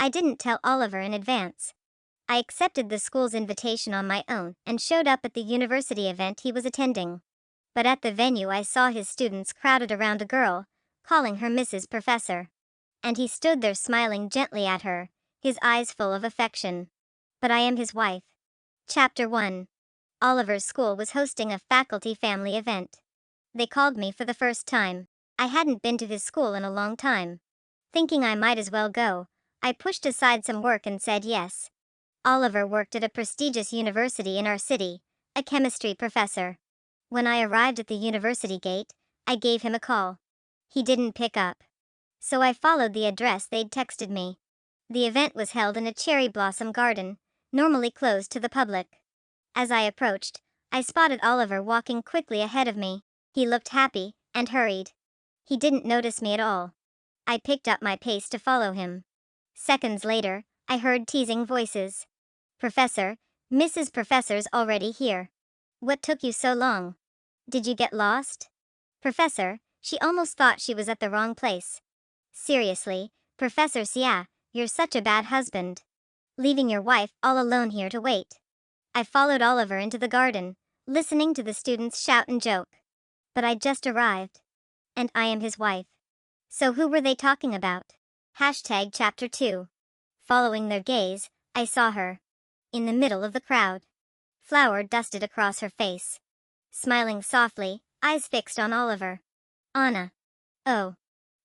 I didn't tell Oliver in advance. I accepted the school's invitation on my own and showed up at the university event he was attending. But at the venue I saw his students crowded around a girl, calling her Mrs. Professor. And he stood there smiling gently at her, his eyes full of affection. But I am his wife. Chapter 1. Oliver's school was hosting a faculty family event. They called me for the first time. I hadn't been to his school in a long time. Thinking I might as well go, I pushed aside some work and said yes. Oliver worked at a prestigious university in our city, a chemistry professor. When I arrived at the university gate, I gave him a call. He didn't pick up. So I followed the address they'd texted me. The event was held in a cherry blossom garden, normally closed to the public. As I approached, I spotted Oliver walking quickly ahead of me. He looked happy and hurried. He didn't notice me at all. I picked up my pace to follow him. Seconds later, I heard teasing voices. Professor, Mrs. Professor's already here. What took you so long? Did you get lost? Professor, she almost thought she was at the wrong place. Seriously, Professor Sia, you're such a bad husband. Leaving your wife all alone here to wait. I followed Oliver into the garden, listening to the students shout and joke. But I just arrived. And I am his wife. So who were they talking about? Chapter 2. Following their gaze, I saw her. In the middle of the crowd. Flour dusted across her face. Smiling softly, eyes fixed on Oliver. Anna. Oh.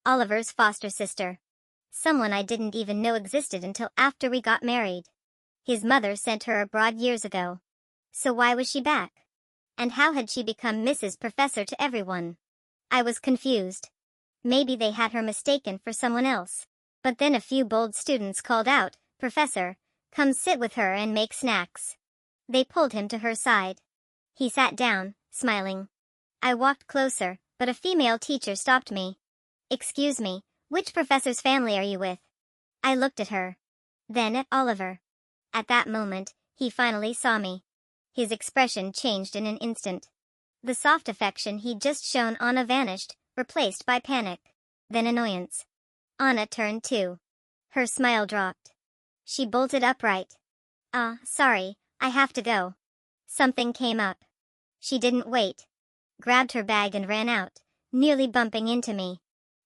Oliver's foster sister. Someone I didn't even know existed until after we got married. His mother sent her abroad years ago. So why was she back? And how had she become Mrs. Professor to everyone? I was confused. Maybe they had her mistaken for someone else. But then a few bold students called out, Professor, come sit with her and make snacks. They pulled him to her side. He sat down, smiling. I walked closer, but a female teacher stopped me. Excuse me, which professor's family are you with? I looked at her. Then at Oliver. At that moment, he finally saw me. His expression changed in an instant. The soft affection he'd just shown Anna vanished, replaced by panic. Then annoyance. Anna turned too. Her smile dropped. She bolted upright. Sorry, I have to go. Something came up. She didn't wait. Grabbed her bag and ran out, nearly bumping into me.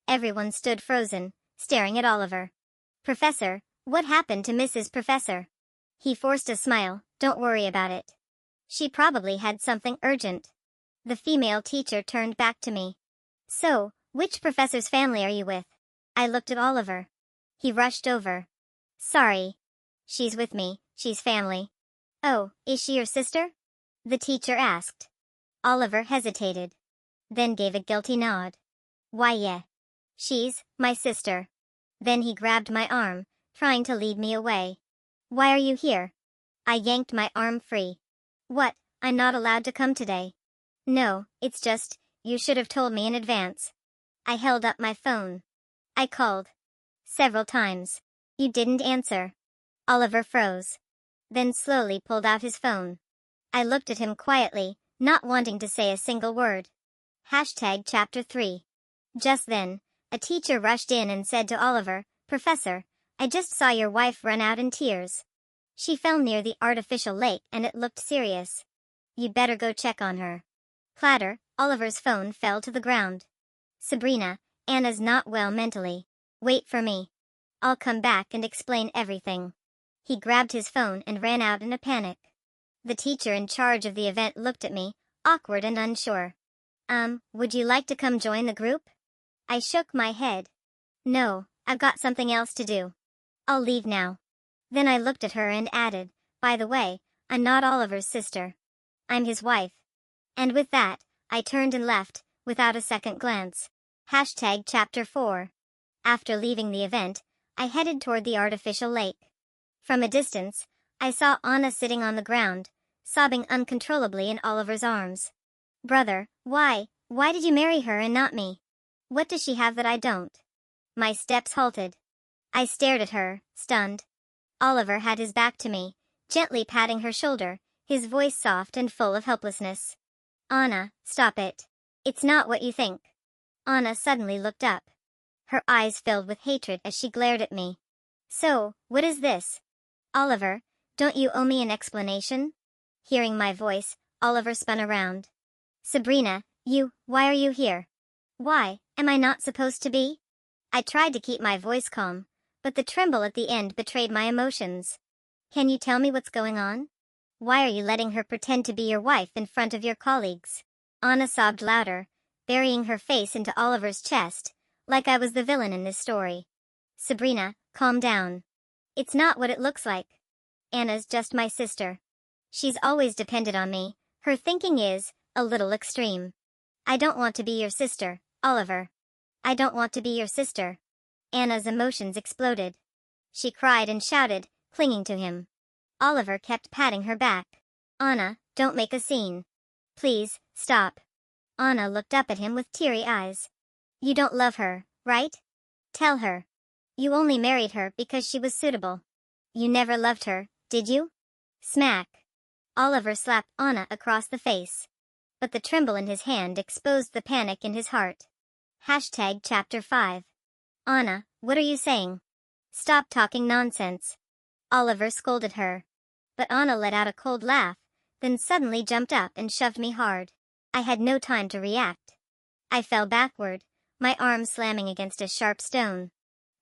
Everyone stood frozen, staring at Oliver. Professor, what happened to Mrs. Professor? He forced a smile, don't worry about it. She probably had something urgent. The female teacher turned back to me. So, which professor's family are you with? I looked at Oliver. He rushed over. Sorry. She's with me, she's family. Oh, is she your sister? The teacher asked. Oliver hesitated. Then gave a guilty nod. Why yeah. She's my sister. Then he grabbed my arm, trying to lead me away. Why are you here? I yanked my arm free. What, I'm not allowed to come today? No, it's just, you should have told me in advance. I held up my phone. I called. Several times. You didn't answer. Oliver froze. Then slowly pulled out his phone. I looked at him quietly, not wanting to say a single word. Chapter 3. Just then, a teacher rushed in and said to Oliver, Professor, I just saw your wife run out in tears. She fell near the artificial lake and it looked serious. You'd better go check on her. Clatter, Oliver's phone fell to the ground. Sabrina, Anna's not well mentally. Wait for me. I'll come back and explain everything. He grabbed his phone and ran out in a panic. The teacher in charge of the event looked at me, awkward and unsure. Would you like to come join the group? I shook my head. No, I've got something else to do. I'll leave now. Then I looked at her and added, by the way, I'm not Oliver's sister. I'm his wife. And with that, I turned and left, without a second glance. Chapter 4. After leaving the event, I headed toward the artificial lake. From a distance, I saw Anna sitting on the ground, sobbing uncontrollably in Oliver's arms. Brother, why did you marry her and not me? What does she have that I don't? My steps halted. I stared at her, stunned. Oliver had his back to me, gently patting her shoulder, his voice soft and full of helplessness. Anna, stop it. It's not what you think. Anna suddenly looked up. Her eyes filled with hatred as she glared at me. So, what is this? Oliver, don't you owe me an explanation? Hearing my voice, Oliver spun around. Sabrina, why are you here? Why, am I not supposed to be? I tried to keep my voice calm, but the tremble at the end betrayed my emotions. Can you tell me what's going on? Why are you letting her pretend to be your wife in front of your colleagues? Anna sobbed louder, burying her face into Oliver's chest, like I was the villain in this story. Sabrina, calm down. It's not what it looks like. Anna's just my sister. She's always depended on me. Her thinking is a little extreme. I don't want to be your sister, Oliver. I don't want to be your sister. Anna's emotions exploded. She cried and shouted, clinging to him. Oliver kept patting her back. Anna, don't make a scene. Please, stop. Anna looked up at him with teary eyes. You don't love her, right? Tell her. You only married her because she was suitable. You never loved her, did you? Smack. Oliver slapped Anna across the face. But the tremble in his hand exposed the panic in his heart. Chapter 5. Anna, what are you saying? Stop talking nonsense. Oliver scolded her. But Anna let out a cold laugh, then suddenly jumped up and shoved me hard. I had no time to react. I fell backward, my arm slamming against a sharp stone.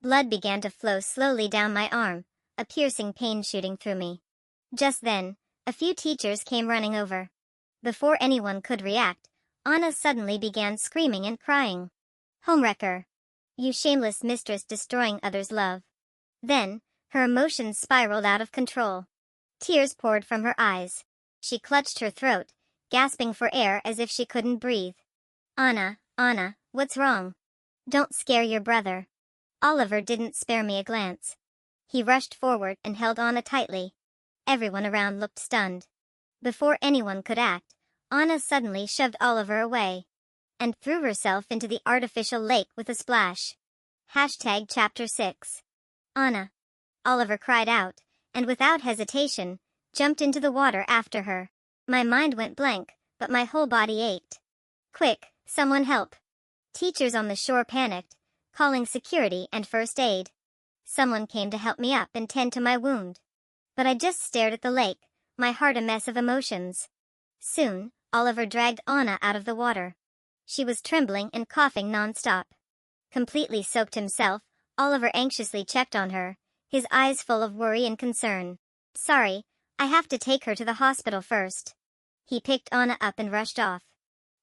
Blood began to flow slowly down my arm, a piercing pain shooting through me. Just then, a few teachers came running over. Before anyone could react, Anna suddenly began screaming and crying. Homewrecker! You shameless mistress destroying others' love. Then, her emotions spiraled out of control. Tears poured from her eyes. She clutched her throat, gasping for air as if she couldn't breathe. Anna, what's wrong? Don't scare your brother. Oliver didn't spare me a glance. He rushed forward and held Anna tightly. Everyone around looked stunned. Before anyone could act, Anna suddenly shoved Oliver away and threw herself into the artificial lake with a splash. Chapter 6. Anna. Oliver cried out, and without hesitation, jumped into the water after her. My mind went blank, but my whole body ached. Quick, someone help. Teachers on the shore panicked, calling security and first aid. Someone came to help me up and tend to my wound. But I just stared at the lake, my heart a mess of emotions. Soon, Oliver dragged Anna out of the water. She was trembling and coughing non-stop. Completely soaked himself, Oliver anxiously checked on her, his eyes full of worry and concern. Sorry, I have to take her to the hospital first. He picked Anna up and rushed off,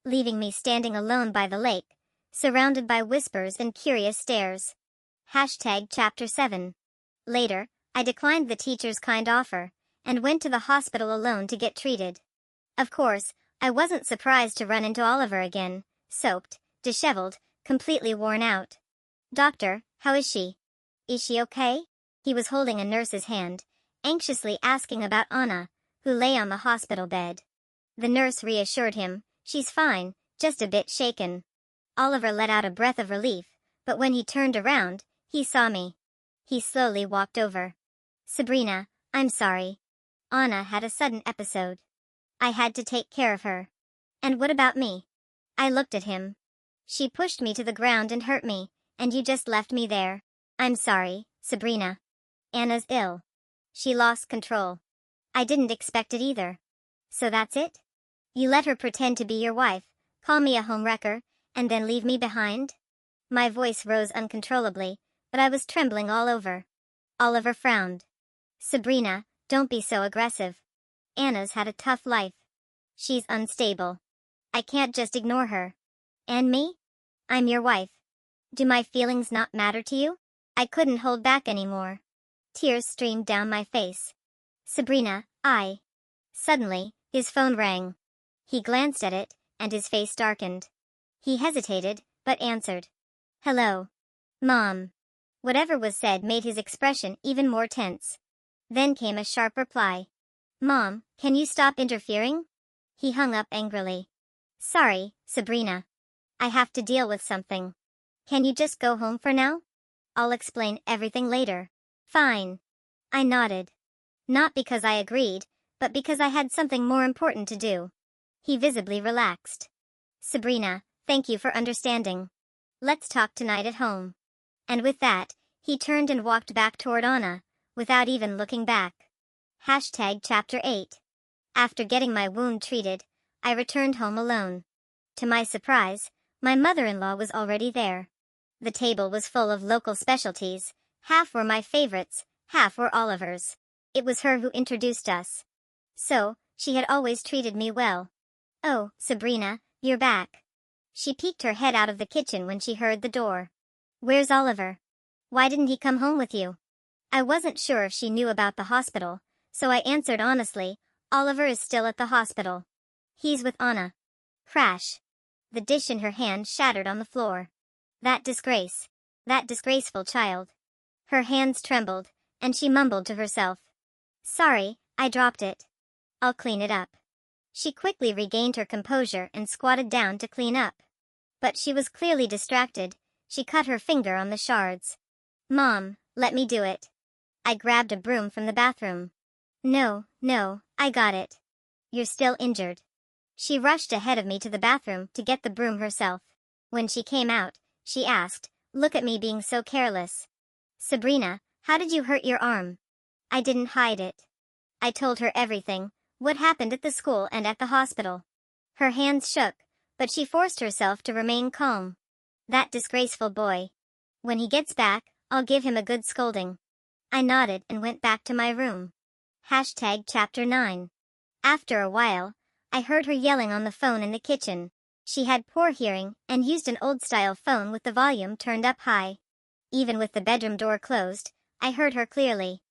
leaving me standing alone by the lake, surrounded by whispers and curious stares. Chapter 7. Later, I declined the teacher's kind offer, and went to the hospital alone to get treated. Of course, I wasn't surprised to run into Oliver again, soaked, disheveled, completely worn out. Doctor, how is she? Is she okay? He was holding a nurse's hand, anxiously asking about Anna, who lay on the hospital bed. The nurse reassured him, she's fine, just a bit shaken. Oliver let out a breath of relief, but when he turned around, he saw me. He slowly walked over. Sabrina, I'm sorry. Anna had a sudden episode. I had to take care of her. And what about me? I looked at him. She pushed me to the ground and hurt me, and you just left me there. I'm sorry, Sabrina. Anna's ill. She lost control. I didn't expect it either. So that's it? You let her pretend to be your wife, call me a homewrecker, and then leave me behind? My voice rose uncontrollably, but I was trembling all over. Oliver frowned. Sabrina, don't be so aggressive. Anna's had a tough life. She's unstable. I can't just ignore her. And me? I'm your wife. Do my feelings not matter to you? I couldn't hold back anymore. Tears streamed down my face. Sabrina, Suddenly, his phone rang. He glanced at it, and his face darkened. He hesitated, but answered. Hello. Mom. Whatever was said made his expression even more tense. Then came a sharp reply. Mom, can you stop interfering? He hung up angrily. Sorry, Sabrina. I have to deal with something. Can you just go home for now? I'll explain everything later. Fine. I nodded. Not because I agreed, but because I had something more important to do. He visibly relaxed. Sabrina, thank you for understanding. Let's talk tonight at home. And with that, He turned and walked back toward Anna, without even looking back. Chapter 8. After getting my wound treated, I returned home alone. To my surprise, my mother-in-law was already there. The table was full of local specialties, half were my favorites, half were Oliver's. It was her who introduced us. So, she had always treated me well. "Oh, Sabrina, you're back." She peeked her head out of the kitchen when she heard the door. "Where's Oliver? Why didn't he come home with you?" I wasn't sure if she knew about the hospital, so I answered honestly, "Oliver is still at the hospital. He's with Anna." Crash. The dish in her hand shattered on the floor. That disgrace. That disgraceful child. Her hands trembled, and she mumbled to herself. "Sorry, I dropped it. I'll clean it up." She quickly regained her composure and squatted down to clean up. But she was clearly distracted. She cut her finger on the shards. "Mom, let me do it." I grabbed a broom from the bathroom. No, I got it." "You're still injured." She rushed ahead of me to the bathroom to get the broom herself. When she came out, she asked, "Look at me being so careless." "Sabrina, how did you hurt your arm?" I didn't hide it. I told her everything, what happened at the school and at the hospital. Her hands shook, but she forced herself to remain calm. "That disgraceful boy. When he gets back, I'll give him a good scolding." I nodded and went back to my room. Chapter 9. After a while, I heard her yelling on the phone in the kitchen. She had poor hearing and used an old-style phone with the volume turned up high. Even with the bedroom door closed, I heard her clearly.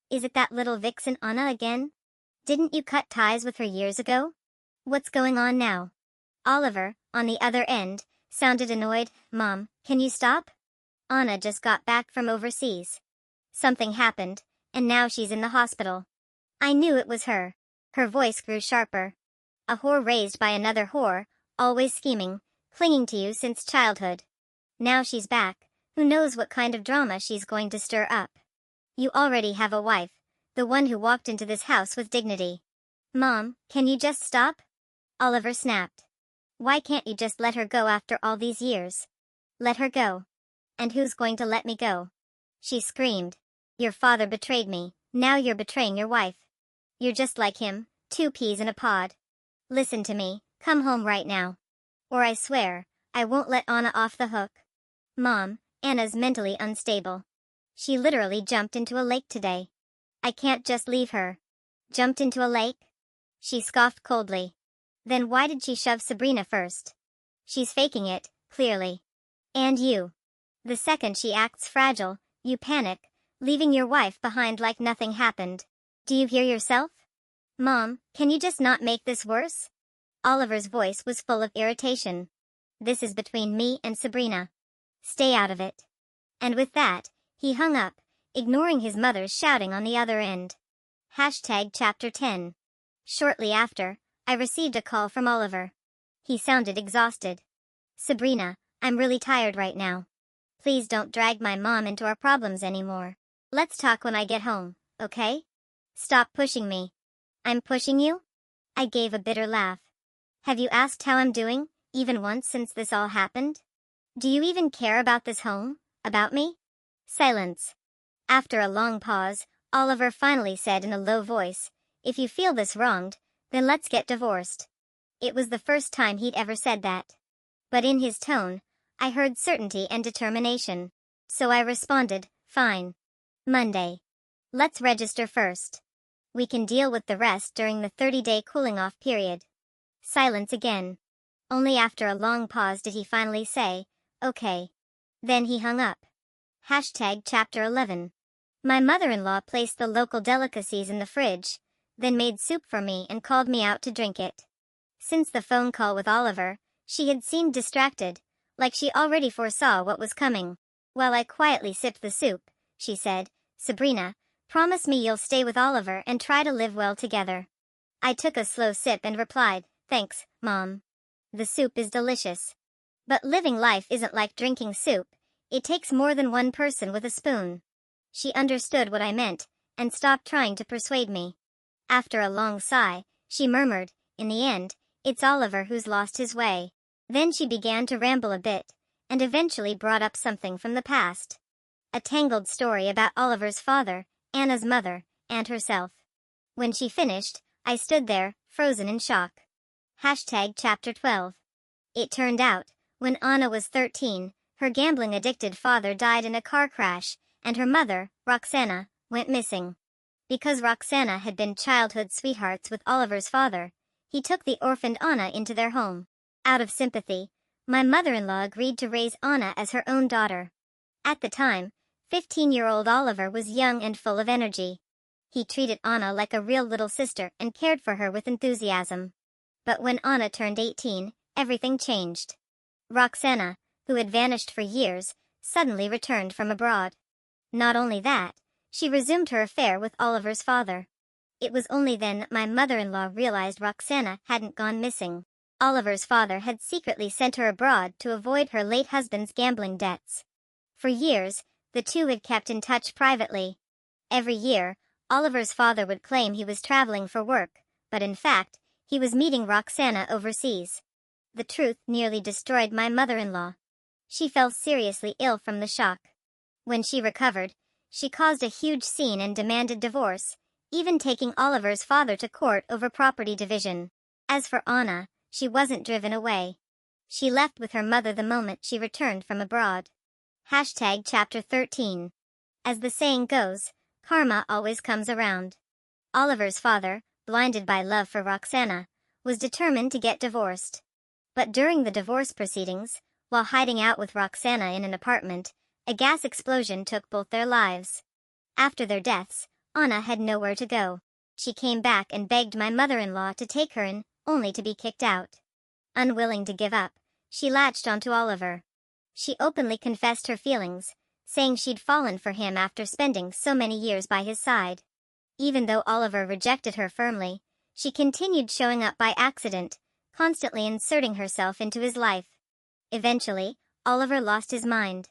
"Is it that little vixen Anna again? Didn't you cut ties with her years ago? What's going on now?" Oliver, on the other end, sounded annoyed. "Mom, can you stop? Anna just got back from overseas. Something happened, and now she's in the hospital." I knew it was her. Her voice grew sharper. "A whore raised by another whore, always scheming, clinging to you since childhood. Now she's back, who knows what kind of drama she's going to stir up. You already have a wife, the one who walked into this house with dignity." "Mom, can you just stop?" Oliver snapped. "Why can't you just let her go after all these years?" "Let her go? And who's going to let me go?" She screamed. "Your father betrayed me, now you're betraying your wife. You're just like him, 2 peas in a pod. Listen to me, come home right now. Or I swear, I won't let Anna off the hook." "Mom, Anna's mentally unstable. She literally jumped into a lake today. I can't just leave her." "Jumped into a lake?" She scoffed coldly. "Then why did she shove Sabrina first? She's faking it, clearly. And you. The second she acts fragile, you panic, leaving your wife behind like nothing happened. Do you hear yourself? Mom, can you just not make this worse?" Oliver's voice was full of irritation. "This is between me and Sabrina. Stay out of it." And with that, he hung up, ignoring his mother's shouting on the other end. Chapter 10. Shortly after, I received a call from Oliver. He sounded exhausted. "Sabrina, I'm really tired right now. Please don't drag my mom into our problems anymore. Let's talk when I get home, okay? Stop pushing me." "I'm pushing you?" I gave a bitter laugh. "Have you asked how I'm doing, even once since this all happened? Do you even care about this home, about me?" Silence. After a long pause, Oliver finally said in a low voice, "If you feel this wronged, then let's get divorced." It was the first time he'd ever said that. But in his tone, I heard certainty and determination. So I responded, "Fine. Monday. Let's register first. We can deal with the rest during the 30-day cooling-off period." Silence again. Only after a long pause did he finally say, "Okay." Then he hung up. Chapter 11. My mother-in-law placed the local delicacies in the fridge, then made soup for me and called me out to drink it. Since the phone call with Oliver, she had seemed distracted, like she already foresaw what was coming. While I quietly sipped the soup, she said, "Sabrina, promise me you'll stay with Oliver and try to live well together." I took a slow sip and replied, "Thanks, Mom. The soup is delicious. But living life isn't like drinking soup, it takes more than one person with a spoon." She understood what I meant, and stopped trying to persuade me. After a long sigh, she murmured, "In the end, it's Oliver who's lost his way." Then she began to ramble a bit, and eventually brought up something from the past. a tangled story about Oliver's father, Anna's mother, and herself. When she finished, I stood there, frozen in shock. Chapter 12. It turned out, when Anna was 13, her gambling-addicted father died in a car crash, and her mother, Roxana, went missing. Because Roxana had been childhood sweethearts with Oliver's father, he took the orphaned Anna into their home. Out of sympathy, my mother-in-law agreed to raise Anna as her own daughter. At the time, 15-year-old Oliver was young and full of energy. He treated Anna like a real little sister and cared for her with enthusiasm. But when Anna turned 18, everything changed. Roxana, who had vanished for years, suddenly returned from abroad. Not only that, she resumed her affair with Oliver's father. It was only then that my mother-in-law realized Roxana hadn't gone missing. Oliver's father had secretly sent her abroad to avoid her late husband's gambling debts. For years, the two had kept in touch privately. Every year, Oliver's father would claim he was traveling for work, but in fact, he was meeting Roxana overseas. The truth nearly destroyed my mother-in-law. She fell seriously ill from the shock. When she recovered, she caused a huge scene and demanded divorce, even taking Oliver's father to court over property division. As for Anna, she wasn't driven away. She left with her mother the moment she returned from abroad. Chapter 13. As the saying goes, karma always comes around. Oliver's father, blinded by love for Roxana, was determined to get divorced. But during the divorce proceedings, while hiding out with Roxana in an apartment, a gas explosion took both their lives. After their deaths, Anna had nowhere to go. She came back and begged my mother-in-law to take her in, only to be kicked out. Unwilling to give up, she latched onto Oliver. She openly confessed her feelings, saying she'd fallen for him after spending so many years by his side. Even though Oliver rejected her firmly, she continued showing up by accident, constantly inserting herself into his life. Eventually, Oliver lost his mind.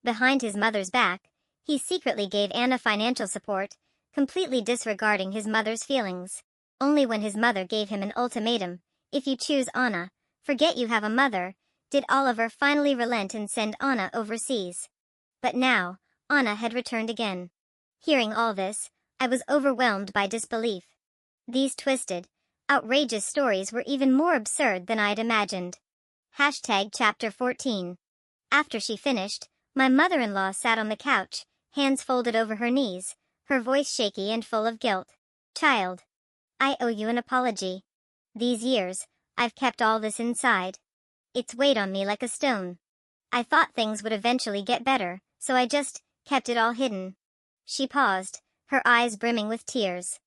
Behind his mother's back, he secretly gave Anna financial support, completely disregarding his mother's feelings. Only when his mother gave him an ultimatum, "If you choose Anna, forget you have a mother," did Oliver finally relent and send Anna overseas. But now, Anna had returned again. Hearing all this, I was overwhelmed by disbelief. These twisted, outrageous stories were even more absurd than I'd imagined. Chapter 14. After she finished, my mother-in-law sat on the couch, hands folded over her knees, her voice shaky and full of guilt. "Child, I owe you an apology. These years, I've kept all this inside. It's weighed on me like a stone. I thought things would eventually get better, so I just kept it all hidden." She paused, her eyes brimming with tears.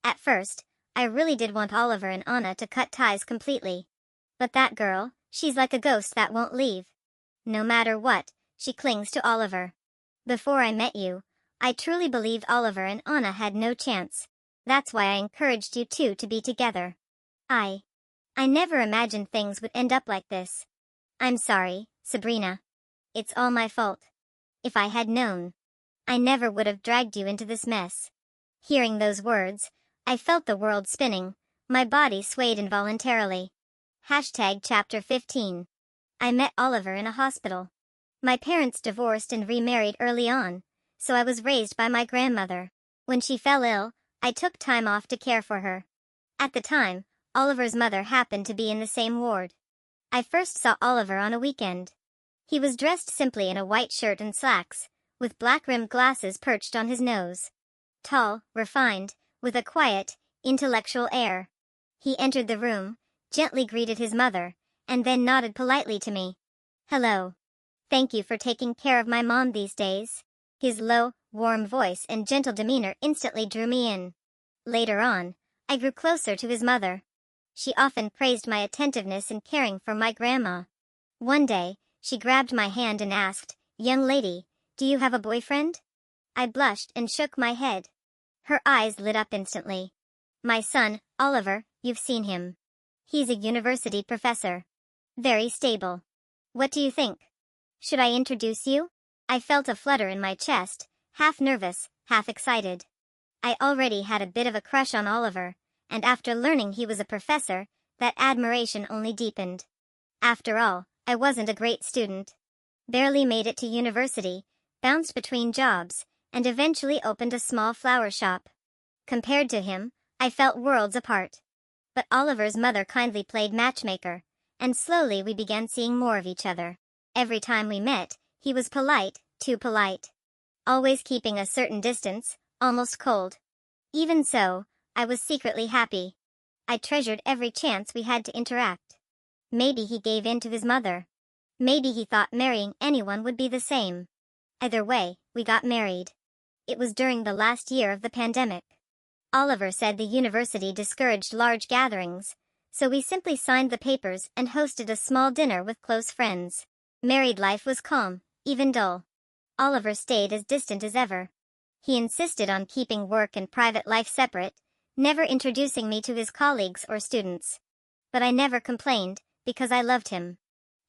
At first, I really did want Oliver and Anna to cut ties completely. But that girl, she's like a ghost that won't leave. No matter what, she clings to Oliver. Before I met you, I truly believed Oliver and Anna had no chance. That's why I encouraged you two to be together. I never imagined things would end up like this. I'm sorry, Sabrina. It's all my fault. If I had known, I never would have dragged you into this mess. Hearing those words, I felt the world spinning, my body swayed involuntarily. Chapter 15. I met Oliver in a hospital. My parents divorced and remarried early on, so I was raised by my grandmother. When she fell ill, I took time off to care for her. At the time, Oliver's mother happened to be in the same ward. I first saw Oliver on a weekend. He was dressed simply in a white shirt and slacks, with black-rimmed glasses perched on his nose. Tall, refined, with a quiet, intellectual air. He entered the room, gently greeted his mother, and then nodded politely to me. "Hello. Thank you for taking care of my mom these days." His low, warm voice and gentle demeanor instantly drew me in. Later on, I grew closer to his mother. She often praised my attentiveness in caring for my grandma. One day, she grabbed my hand and asked, "Young lady, do you have a boyfriend?" I blushed and shook my head. Her eyes lit up instantly. "My son, Oliver, you've seen him. He's a university professor. Very stable. What do you think? Should I introduce you?" I felt a flutter in my chest, half nervous, half excited. I already had a bit of a crush on Oliver, and after learning he was a professor, that admiration only deepened. After all, I wasn't a great student. Barely made it to university, bounced between jobs, and eventually opened a small flower shop. Compared to him, I felt worlds apart. But Oliver's mother kindly played matchmaker, and slowly we began seeing more of each other. Every time we met, he was polite, too polite. Always keeping a certain distance, almost cold. Even so, I was secretly happy. I treasured every chance we had to interact. Maybe he gave in to his mother. Maybe he thought marrying anyone would be the same. Either way, we got married. It was during the last year of the pandemic. Oliver said the university discouraged large gatherings, so we simply signed the papers and hosted a small dinner with close friends. Married life was calm, even dull. Oliver stayed as distant as ever. He insisted on keeping work and private life separate, never introducing me to his colleagues or students. But I never complained, because I loved him.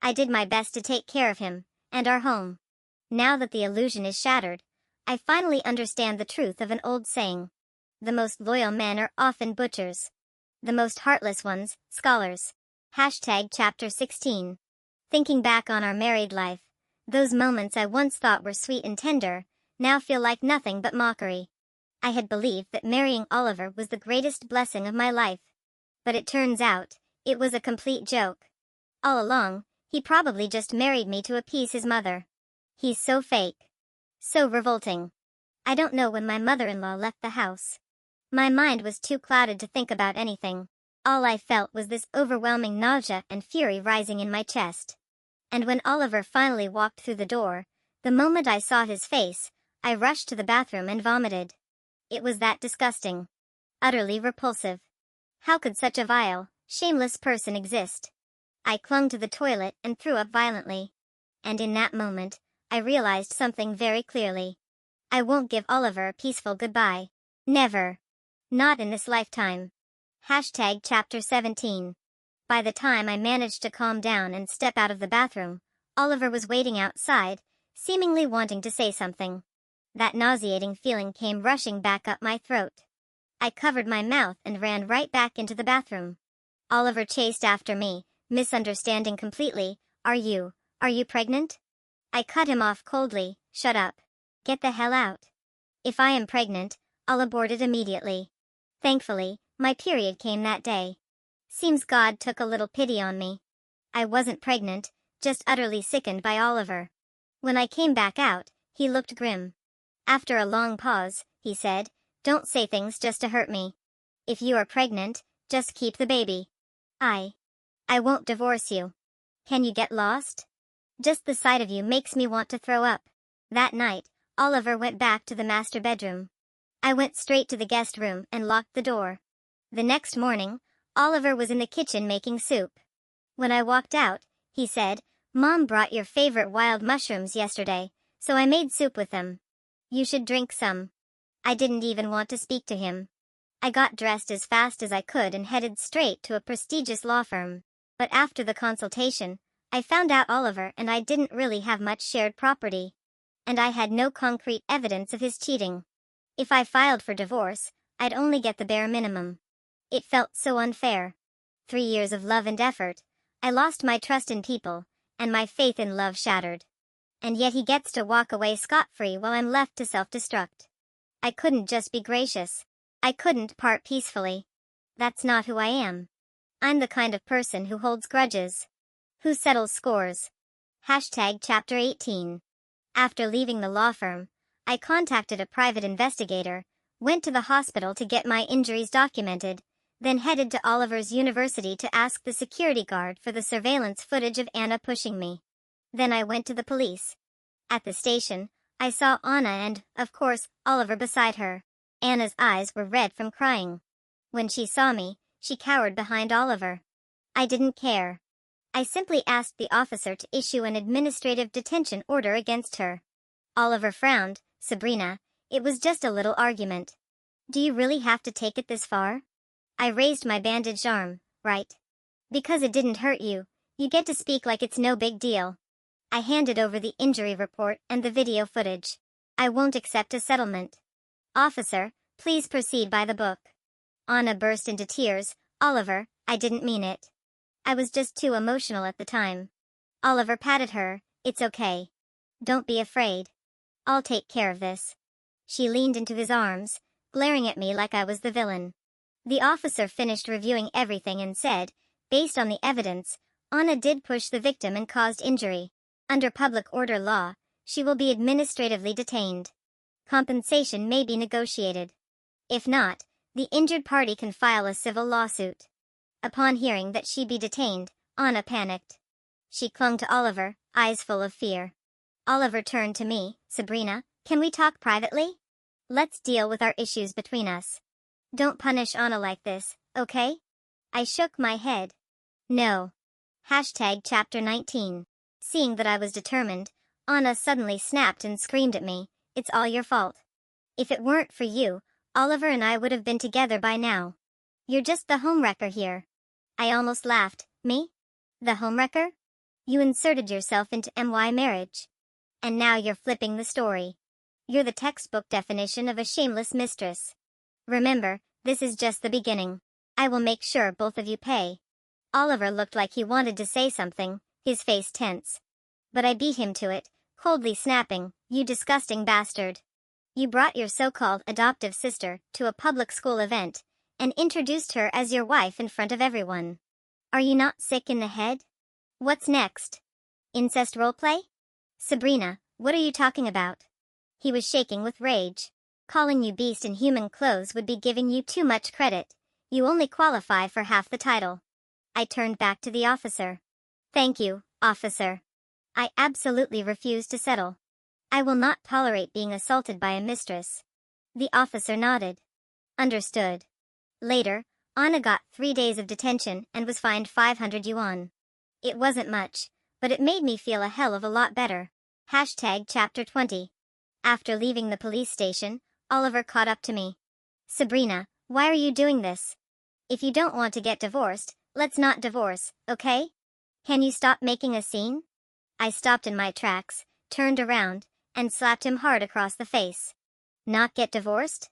I did my best to take care of him, and our home. Now that the illusion is shattered, I finally understand the truth of an old saying. The most loyal men are often butchers. The most heartless ones, scholars. Chapter 16. Thinking back on our married life, those moments I once thought were sweet and tender, now feel like nothing but mockery. I had believed that marrying Oliver was the greatest blessing of my life. But it turns out, it was a complete joke. All along, he probably just married me to appease his mother. He's so fake. So revolting. I don't know when my mother-in-law left the house. My mind was too clouded to think about anything. All I felt was this overwhelming nausea and fury rising in my chest. And when Oliver finally walked through the door, the moment I saw his face, I rushed to the bathroom and vomited. It was that disgusting. Utterly repulsive. How could such a vile, shameless person exist? I clung to the toilet and threw up violently. And in that moment, I realized something very clearly. I won't give Oliver a peaceful goodbye. Never. Not in this lifetime. Chapter 17. By the time I managed to calm down and step out of the bathroom, Oliver was waiting outside, seemingly wanting to say something. That nauseating feeling came rushing back up my throat. I covered my mouth and ran right back into the bathroom. Oliver chased after me, misunderstanding completely. Are you pregnant? I cut him off coldly. Shut up. Get the hell out. If I am pregnant, I'll abort it immediately. Thankfully, my period came that day. Seems God took a little pity on me. I wasn't pregnant, just utterly sickened by Oliver. When I came back out, he looked grim. After a long pause, he said, "Don't say things just to hurt me. If you are pregnant, just keep the baby. I won't divorce you. Can you get lost? Just the sight of you makes me want to throw up." That night, Oliver went back to the master bedroom. I went straight to the guest room and locked the door. The next morning, Oliver was in the kitchen making soup. When I walked out, he said, "Mom brought your favorite wild mushrooms yesterday, so I made soup with them. You should drink some." I didn't even want to speak to him. I got dressed as fast as I could and headed straight to a prestigious law firm. But after the consultation, I found out Oliver and I didn't really have much shared property. And I had no concrete evidence of his cheating. If I filed for divorce, I'd only get the bare minimum. It felt so unfair. 3 years of love and effort. I lost my trust in people, and my faith in love shattered. And yet he gets to walk away scot-free while I'm left to self-destruct. I couldn't just be gracious. I couldn't part peacefully. That's not who I am. I'm the kind of person who holds grudges. Who settles scores. Chapter 18. After leaving the law firm, I contacted a private investigator, went to the hospital to get my injuries documented, then headed to Oliver's university to ask the security guard for the surveillance footage of Anna pushing me. Then I went to the police. At the station, I saw Anna and, of course, Oliver beside her. Anna's eyes were red from crying. When she saw me, she cowered behind Oliver. I didn't care. I simply asked the officer to issue an administrative detention order against her. Oliver frowned. "Sabrina, it was just a little argument. Do you really have to take it this far?" I raised my bandaged arm. "Right. Because it didn't hurt you, you get to speak like it's no big deal." I handed over the injury report and the video footage. "I won't accept a settlement. Officer, please proceed by the book." Anna burst into tears. "Oliver, I didn't mean it. I was just too emotional at the time." Oliver patted her. "It's okay. Don't be afraid. I'll take care of this. She leaned into his arms, glaring at me like I was the villain. The officer finished reviewing everything and said, based on the evidence, Anna did push the victim and caused injury. Under public order law, she will be administratively detained. Compensation may be negotiated. If not, the injured party can file a civil lawsuit. Upon hearing that she be detained, Anna panicked. She clung to Oliver, eyes full of fear. Oliver turned to me. Sabrina, can we talk privately? Let's deal with our issues between us. Don't punish Anna like this, okay? I shook my head. No. Chapter 19. Seeing that I was determined, Anna suddenly snapped and screamed at me, "It's all your fault. If it weren't for you, Oliver and I would have been together by now. You're just the homewrecker here." I almost laughed. Me? The homewrecker? You inserted yourself into my marriage. And now you're flipping the story. You're the textbook definition of a shameless mistress. Remember, this is just the beginning. I will make sure both of you pay. Oliver looked like he wanted to say something, his face tense. But I beat him to it, coldly snapping, "You disgusting bastard. You brought your so-called adoptive sister to a public school event, and introduced her as your wife in front of everyone. Are you not sick in the head? What's next? Incest roleplay? Sabrina, what are you talking about?" He was shaking with rage. "Calling you beast in human clothes would be giving you too much credit. You only qualify for half the title." I turned back to the officer. "Thank you, officer. I absolutely refuse to settle. I will not tolerate being assaulted by a mistress." The officer nodded. "Understood." Later, Anna got 3 days of detention and was fined 500 yuan. It wasn't much, but it made me feel a hell of a lot better. Chapter 20. After leaving the police station, Oliver caught up to me. "Sabrina, why are you doing this? If you don't want to get divorced, let's not divorce, okay? Can you stop making a scene?" I stopped in my tracks, turned around, and slapped him hard across the face. "Not get divorced?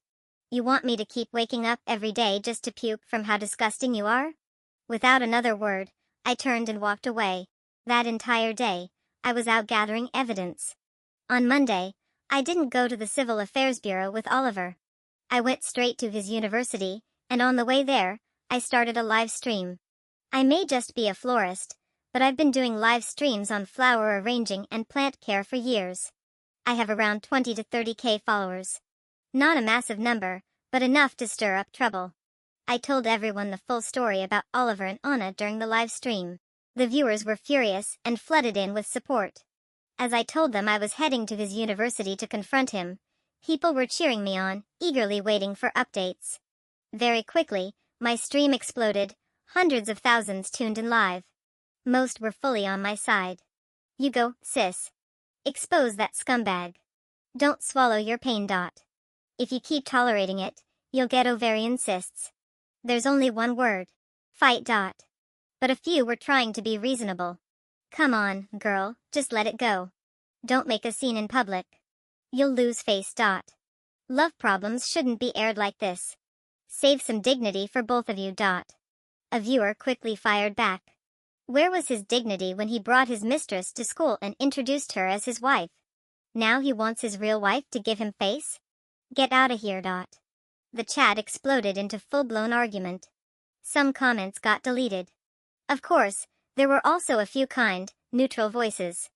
You want me to keep waking up every day just to puke from how disgusting you are?" Without another word, I turned and walked away. That entire day, I was out gathering evidence. On Monday, I didn't go to the Civil Affairs Bureau with Oliver. I went straight to his university, and on the way there, I started a live stream. I may just be a florist, but I've been doing live streams on flower arranging and plant care for years. I have around 20 to 30K followers. Not a massive number, but enough to stir up trouble. I told everyone the full story about Oliver and Anna during the live stream. The viewers were furious and flooded in with support. As I told them I was heading to his university to confront him, people were cheering me on, eagerly waiting for updates. Very quickly, my stream exploded, hundreds of thousands tuned in live. Most were fully on my side. "You go, sis. Expose that scumbag. Don't swallow your pain. If you keep tolerating it, you'll get ovarian cysts. There's only one word. Fight. But a few were trying to be reasonable. "Come on, girl, just let it go. Don't make a scene in public. You'll lose face. Love problems shouldn't be aired like this. Save some dignity for both of you. A viewer quickly fired back. Where was his dignity when he brought his mistress to school and introduced her as his wife? Now he wants his real wife to give him face? Get out of here. The chat exploded into full-blown argument. Some comments got deleted. Of course, there were also a few kind, neutral voices.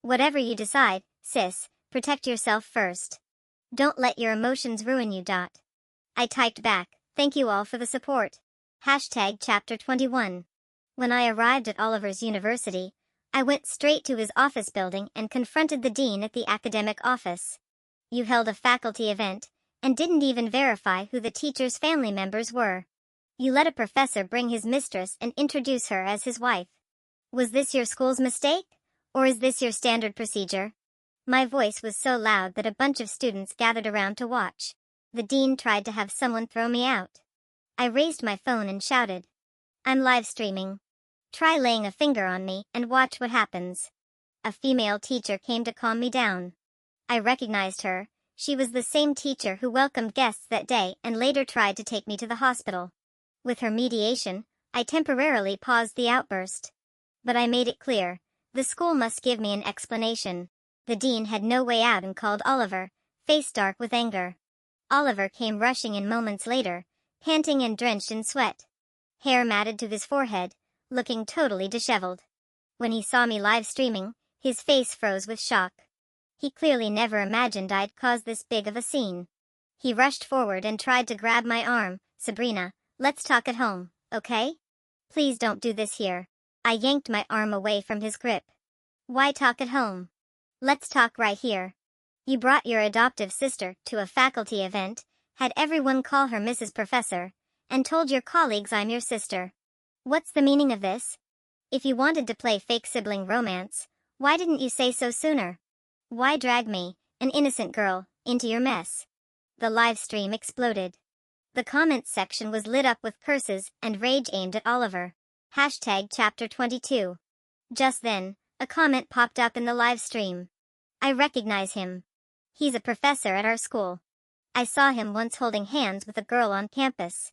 Whatever you decide, sis, protect yourself first. Don't let your emotions ruin you. I typed back, "Thank you all for the support." Chapter 21. When I arrived at Oliver's university, I went straight to his office building and confronted the dean at the academic office. "You held a faculty event, and didn't even verify who the teacher's family members were. You let a professor bring his mistress and introduce her as his wife. Was this your school's mistake? Or is this your standard procedure?" My voice was so loud that a bunch of students gathered around to watch. The dean tried to have someone throw me out. I raised my phone and shouted, "I'm live streaming. Try laying a finger on me and watch what happens." A female teacher came to calm me down. I recognized her. She was the same teacher who welcomed guests that day and later tried to take me to the hospital. With her mediation, I temporarily paused the outburst. But I made it clear, the school must give me an explanation. The dean had no way out and called Oliver, face dark with anger. Oliver came rushing in moments later, panting and drenched in sweat. Hair matted to his forehead, looking totally disheveled. When he saw me live streaming, his face froze with shock. He clearly never imagined I'd cause this big of a scene. He rushed forward and tried to grab my arm. Sabrina, let's talk at home, okay? Please don't do this here. I yanked my arm away from his grip. Why talk at home? Let's talk right here. You brought your adoptive sister to a faculty event, had everyone call her Mrs. Professor, and told your colleagues I'm your sister. What's the meaning of this? If you wanted to play fake sibling romance, why didn't you say so sooner? Why drag me, an innocent girl, into your mess? The live stream exploded. The comments section was lit up with curses and rage aimed at Oliver. Chapter 22. Just then, a comment popped up in the live stream. I recognize him. He's a professor at our school. I saw him once holding hands with a girl on campus.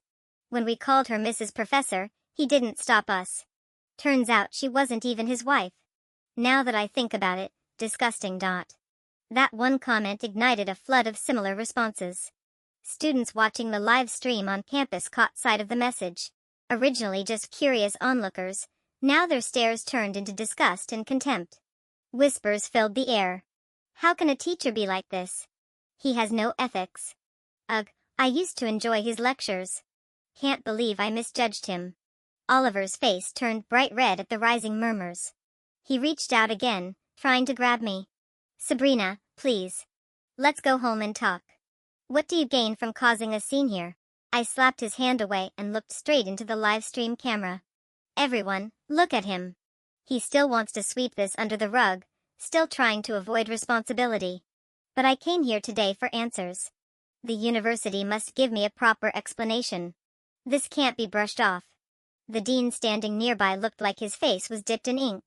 When we called her Mrs. Professor, he didn't stop us. Turns out she wasn't even his wife. Now that I think about it, disgusting. That one comment ignited a flood of similar responses. Students watching the live stream on campus caught sight of the message. Originally just curious onlookers, now their stares turned into disgust and contempt. Whispers filled the air. How can a teacher be like this? He has no ethics. Ugh, I used to enjoy his lectures. Can't believe I misjudged him. Oliver's face turned bright red at the rising murmurs. He reached out again, trying to grab me. Sabrina, please. Let's go home and talk. What do you gain from causing a scene here? I slapped his hand away and looked straight into the live stream camera. Everyone, look at him. He still wants to sweep this under the rug, still trying to avoid responsibility. But I came here today for answers. The university must give me a proper explanation. This can't be brushed off. The dean standing nearby looked like his face was dipped in ink.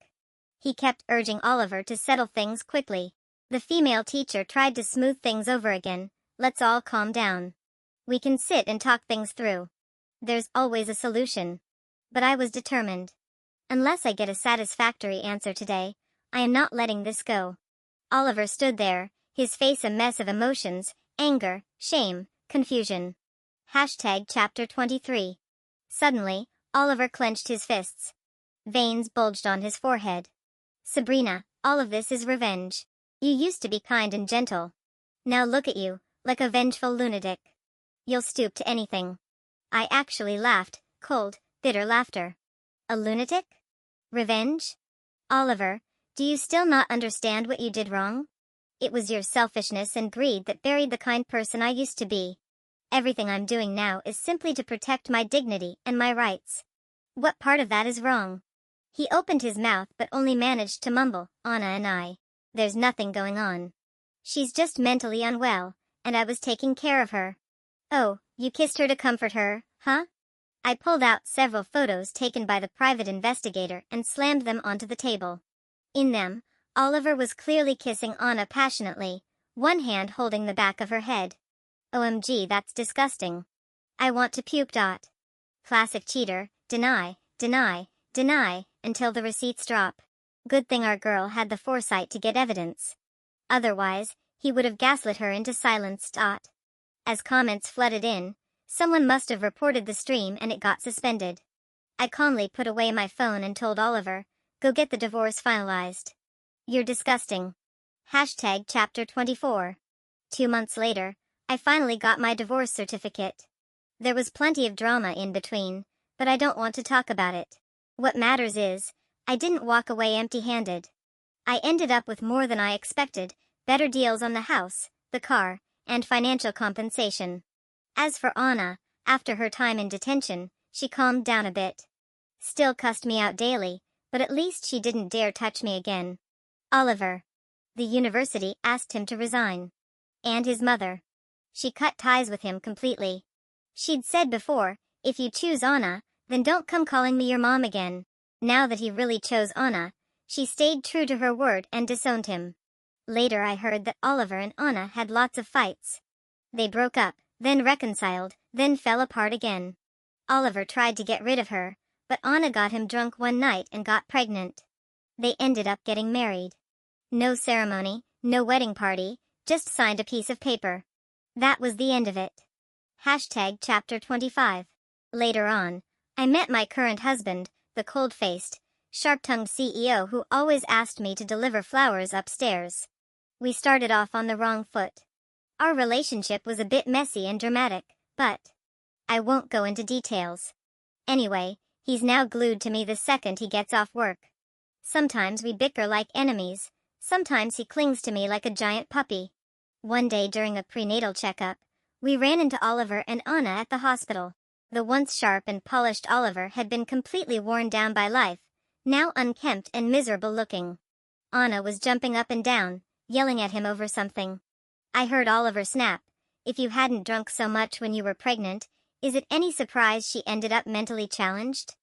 He kept urging Oliver to settle things quickly. The female teacher tried to smooth things over again. Let's all calm down. We can sit and talk things through. There's always a solution. But I was determined. Unless I get a satisfactory answer today, I am not letting this go. Oliver stood there, his face a mess of emotions, anger, shame, confusion. Chapter 23. Suddenly, Oliver clenched his fists. Veins bulged on his forehead. Sabrina, all of this is revenge. You used to be kind and gentle. Now look at you, like a vengeful lunatic. You'll stoop to anything. I actually laughed, cold, bitter laughter. A lunatic? Revenge? Oliver, do you still not understand what you did wrong? It was your selfishness and greed that buried the kind person I used to be. Everything I'm doing now is simply to protect my dignity and my rights. What part of that is wrong? He opened his mouth but only managed to mumble, Anna and I. There's nothing going on. She's just mentally unwell, and I was taking care of her. Oh, you kissed her to comfort her, huh? I pulled out several photos taken by the private investigator and slammed them onto the table. In them, Oliver was clearly kissing Anna passionately, one hand holding the back of her head. OMG, that's disgusting. I want to puke. Classic cheater, deny, deny, deny, until the receipts drop. Good thing our girl had the foresight to get evidence. Otherwise, he would have gaslit her into silence. As comments flooded in, someone must have reported the stream and it got suspended. I calmly put away my phone and told Oliver, go get the divorce finalized. You're disgusting. Chapter 24. 2 months later, I finally got my divorce certificate. There was plenty of drama in between, but I don't want to talk about it. What matters is, I didn't walk away empty-handed. I ended up with more than I expected, better deals on the house, the car, and financial compensation. As for Anna, after her time in detention, she calmed down a bit. Still cussed me out daily, but at least she didn't dare touch me again. Oliver. The university asked him to resign. And his mother. She cut ties with him completely. She'd said before, if you choose Anna, then don't come calling me your mom again. Now that he really chose Anna, she stayed true to her word and disowned him. Later I heard that Oliver and Anna had lots of fights. They broke up, then reconciled, then fell apart again. Oliver tried to get rid of her, but Anna got him drunk one night and got pregnant. They ended up getting married. No ceremony, No wedding party, just signed a piece of paper. That was the end of it. Hashtag chapter 25. Later on, I met my current husband, the cold-faced, sharp-tongued CEO who always asked me to deliver flowers upstairs. We started off on the wrong foot. Our relationship was a bit messy and dramatic, but I won't go into details. Anyway, he's now glued to me the second he gets off work. Sometimes we bicker like enemies, sometimes he clings to me like a giant puppy. One day during a prenatal checkup, we ran into Oliver and Anna at the hospital. The once sharp and polished Oliver had been completely worn down by life, now unkempt and miserable looking. Anna was jumping up and down, yelling at him over something. I heard Oliver snap, "If you hadn't drunk so much when you were pregnant, is it any surprise she ended up mentally challenged?"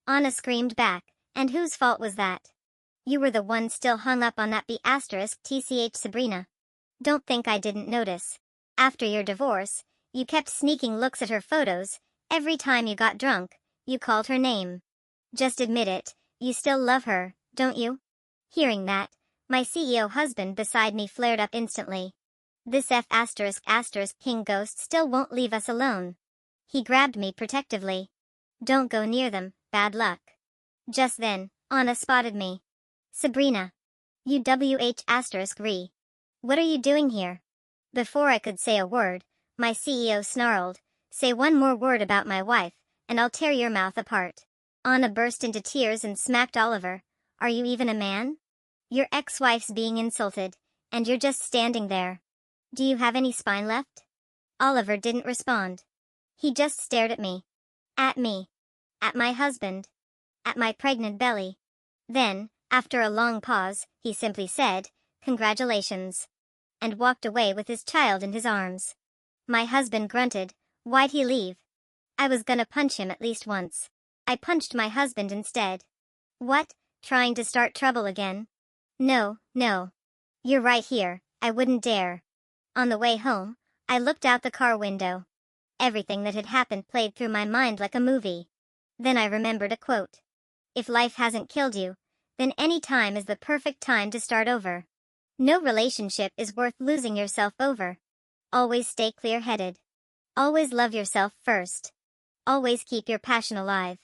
Anna screamed back, "And whose fault was that? You were the one still hung up on that B***tch Sabrina. Don't think I didn't notice. After your divorce, you kept sneaking looks at her photos. Every time you got drunk, you called her name. Just admit it, you still love her, don't you?" Hearing that, my CEO husband beside me flared up instantly. This King ghost still won't leave us alone. He grabbed me protectively. "Don't go near them, bad luck." Just then, Anna spotted me. "Sabrina. You WH**re. What are you doing here?" Before I could say a word, my CEO snarled, "Say one more word about my wife, and I'll tear your mouth apart." Anna burst into tears and smacked Oliver. "Are you even a man? Your ex-wife's being insulted, and you're just standing there. Do you have any spine left?" Oliver didn't respond. He just stared at me. At me. At my husband. At my pregnant belly. Then, after a long pause, he simply said, "Congratulations," and walked away with his child in his arms. My husband grunted. Why'd he leave? I was gonna punch him at least once. I punched my husband instead. What? Trying to start trouble again? No, no. You're right here, I wouldn't dare. On the way home, I looked out the car window. Everything that had happened played through my mind like a movie. Then I remembered a quote. If life hasn't killed you, then any time is the perfect time to start over. No relationship is worth losing yourself over. Always stay clear-headed. Always love yourself first. Always keep your passion alive.